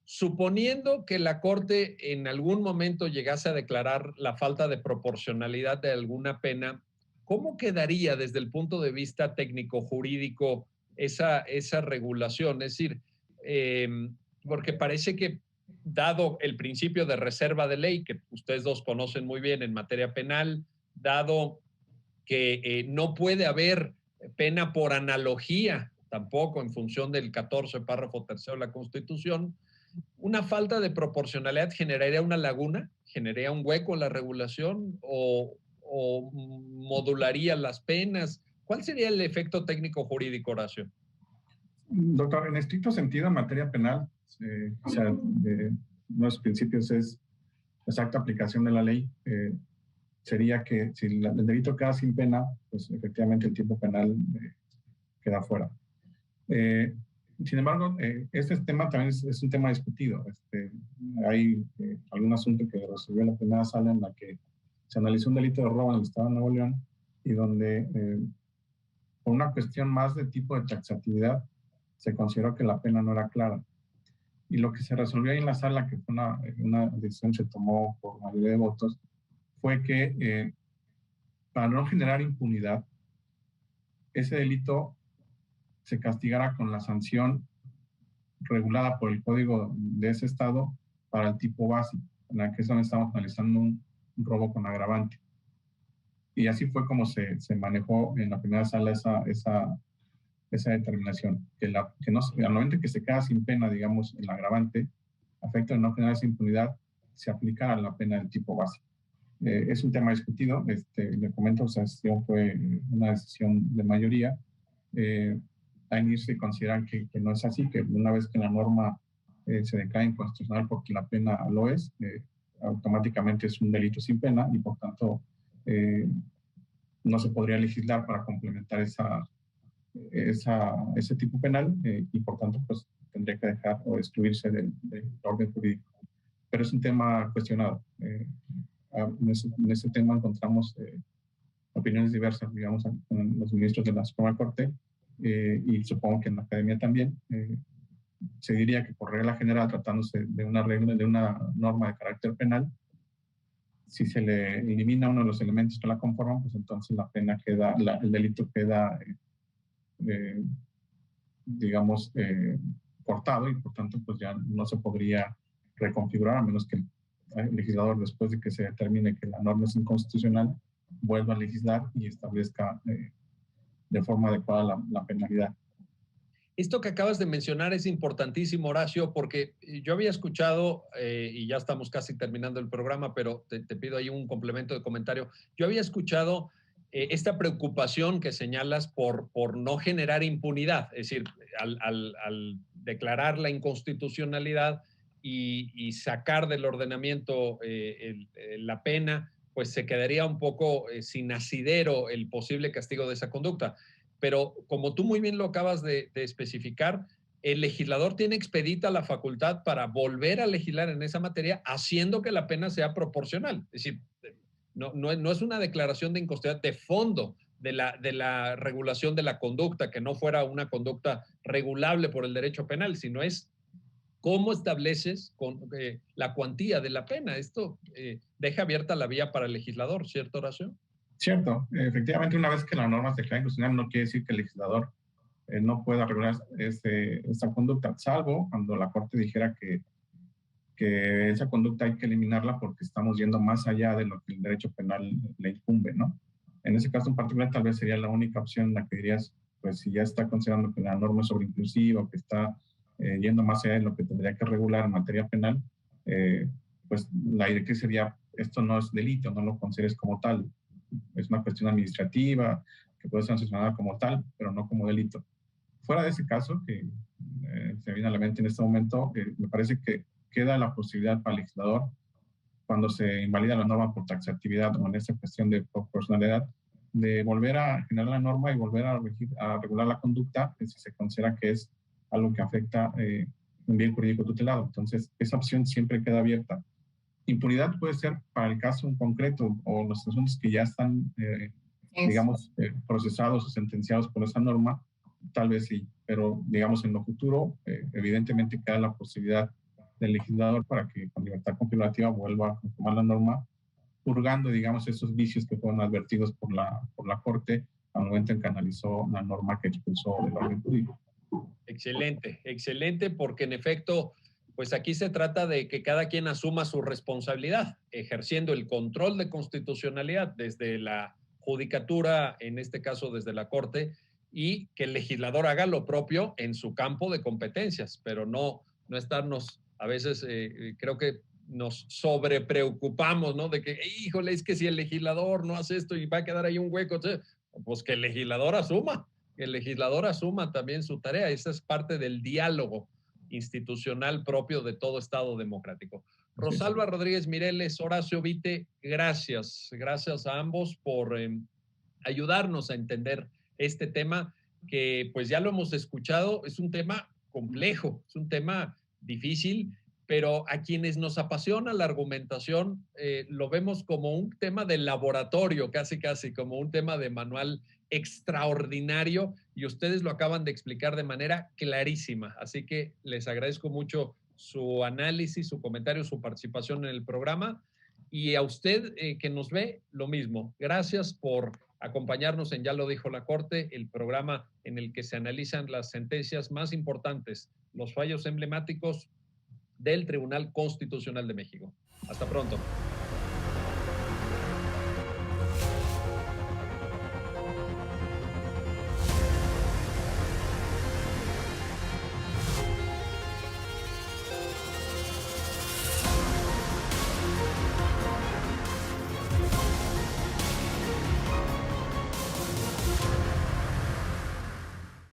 suponiendo que la Corte en algún momento llegase a declarar la falta de proporcionalidad de alguna pena, ¿cómo quedaría desde el punto de vista técnico-jurídico esa regulación? Es decir, porque parece que, dado el principio de reserva de ley, que ustedes dos conocen muy bien en materia penal, dado que no puede haber pena por analogía, tampoco en función del 14 párrafo tercero de la Constitución, una falta de proporcionalidad generaría una laguna, generaría un hueco en la regulación o modularía las penas. ¿Cuál sería el efecto técnico jurídico, Horacio? Doctor, en estricto sentido, en materia penal, o sea, los principios es exacta aplicación de la ley. Sería que si el delito queda sin pena, pues efectivamente el tiempo penal queda fuera. Sin embargo, este tema también es un tema discutido. Hay algún asunto que resolvió la primera sala en la que se analizó un delito de robo en el estado de Nuevo León y donde, por una cuestión más de tipo de taxatividad, se consideró que la pena no era clara. Y lo que se resolvió ahí en la sala, que fue una decisión que se tomó por mayoría de votos, fue que para no generar impunidad, ese delito se castigara con la sanción regulada por el código de ese estado para el tipo básico, en la que estamos analizando un robo con agravante. Y así fue como se manejó en la primera sala esa determinación, que al momento que se queda sin pena, digamos, el agravante, afecta a no generar esa impunidad, se aplica a la pena del tipo básico. Es un tema discutido, le comento, o sea, fue una decisión de mayoría. Ahí se consideran que no es así, que una vez que la norma se declara inconstitucional porque la pena lo es, automáticamente es un delito sin pena y por tanto no se podría legislar para complementar ese tipo penal y por tanto pues tendría que dejar o excluirse del orden jurídico. Pero es un tema cuestionado. En ese tema encontramos opiniones diversas, digamos, con los ministros de la Suprema Corte y supongo que en la academia también. Se diría que por regla general, tratándose de una regla, de una norma de carácter penal, si se le elimina uno de los elementos que la conforman, pues entonces la pena queda, el delito queda, digamos, cortado y por tanto pues ya no se podría reconfigurar a menos que el legislador, después de que se determine que la norma es inconstitucional, vuelva a legislar y establezca de forma adecuada la penalidad. Esto que acabas de mencionar es importantísimo, Horacio, porque yo había escuchado, y ya estamos casi terminando el programa, pero te pido ahí un complemento de comentario. Yo había escuchado esta preocupación que señalas por no generar impunidad, es decir, al declarar la inconstitucionalidad y sacar del ordenamiento la pena, pues se quedaría un poco sin asidero el posible castigo de esa conducta. Pero como tú muy bien lo acabas de especificar, el legislador tiene expedita la facultad para volver a legislar en esa materia, haciendo que la pena sea proporcional. Es decir, no es una declaración de inconstitucionalidad de fondo de la regulación de la conducta, que no fuera una conducta regulable por el derecho penal, sino es cómo estableces la cuantía de la pena. Esto deja abierta la vía para el legislador, ¿cierto, Horacio? Cierto, efectivamente, una vez que la norma se declara inconstitucional, no quiere decir que el legislador no pueda regular esa conducta, salvo cuando la Corte dijera que esa conducta hay que eliminarla porque estamos yendo más allá de lo que el derecho penal le incumbe, ¿no? En ese caso en particular, tal vez sería la única opción en la que dirías, pues si ya está considerando que la norma es sobreinclusiva, que está yendo más allá de lo que tendría que regular en materia penal, pues la directriz sería, esto no es delito, no lo consideres como tal. Es una cuestión administrativa que puede ser sancionada como tal, pero no como delito. Fuera de ese caso, que se viene a la mente en este momento, me parece que queda la posibilidad para el legislador, cuando se invalida la norma por taxatividad o en esta cuestión de proporcionalidad, de volver a generar la norma y volver a regular la conducta si se considera que es algo que afecta un bien jurídico tutelado. Entonces, esa opción siempre queda abierta. Impunidad puede ser para el caso en concreto o los asuntos que ya están, digamos, procesados o sentenciados por esa norma, tal vez sí, pero digamos en lo futuro, evidentemente queda la posibilidad del legislador para que con libertad configurativa vuelva a conformar la norma, purgando, digamos, esos vicios que fueron advertidos por la Corte al momento en que analizó la norma que expulsó del orden jurídico. Excelente, excelente, porque en efecto, pues aquí se trata de que cada quien asuma su responsabilidad, ejerciendo el control de constitucionalidad desde la judicatura, en este caso desde la Corte, y que el legislador haga lo propio en su campo de competencias, pero no estarnos, a veces creo que nos sobrepreocupamos, ¿no? De que, híjole, es que si el legislador no hace esto y va a quedar ahí un hueco, pues que el legislador asuma. Que el legislador asuma también su tarea. Esa es parte del diálogo institucional propio de todo Estado democrático. Rosalba Rodríguez Mireles, Horacio Vite, gracias. Gracias a ambos por ayudarnos a entender este tema que pues ya lo hemos escuchado, es un tema complejo, es un tema difícil, pero a quienes nos apasiona la argumentación lo vemos como un tema de laboratorio, casi como un tema de manual extraordinario y ustedes lo acaban de explicar de manera clarísima. Así que les agradezco mucho su análisis, su comentario, su participación en el programa y a usted que nos ve, lo mismo. Gracias por acompañarnos en Ya lo dijo la Corte, el programa en el que se analizan las sentencias más importantes, los fallos emblemáticos del Tribunal Constitucional de México. Hasta pronto.